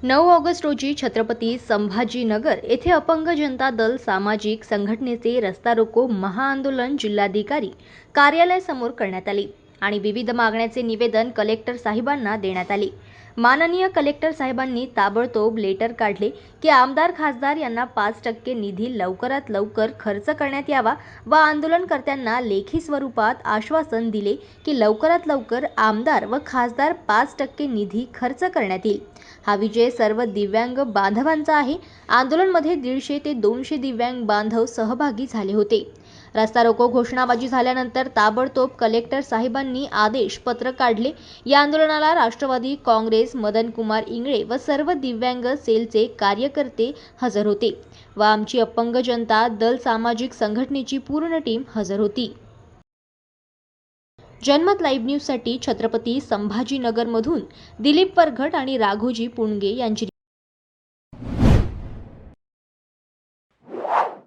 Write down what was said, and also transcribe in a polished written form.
9 August रोजी छत्रपती संभाजीनगर येथे अपंग जनता दल सामाजिक संघटनेचे रस्ता रोको महाआंदोलन जिल्हाधिकारी कार्यालयासमोर करण्यात आले आणि विविध मागण्याचे निवेदन कलेक्टर साहेबांना देण्यात आले। माननीय कलेक्टर साहेबांनी ताबडतोब लेटर काढले की आमदार खासदार यांना 5% निधी लवकरात लवकर खर्च करण्यात यावा व आंदोलनकर्त्यांना लेखी स्वरूपात आश्वासन दिले की लवकरात लवकर आमदार व खासदार 5% निधी खर्च करण्यात येईल। हा विजय सर्व दिव्यांग बांधवांचा आहे। आंदोलनमध्ये 150 ते 200 दिव्यांग बांधव सहभागी झाले होते। रस्ता रोको घोषणाबाजी झाल्यानंतर ताबडतोब कलेक्टर साहेबांनी आदेश पत्र काढले। या आंदोलनाला राष्ट्रवादी काँग्रेस, मदन कुमार इंगळे व सर्व दिव्यांग सेलचे कार्यकर्ते हजर होते व आमची अपंग जनता दल सामाजिक संघटनेची पूर्ण टीम हजर होती। जनमत लाईव्ह न्यूजसाठी छत्रपती संभाजीनगरमधून दिलीप परघट आणि राघोजी पुणगे यांची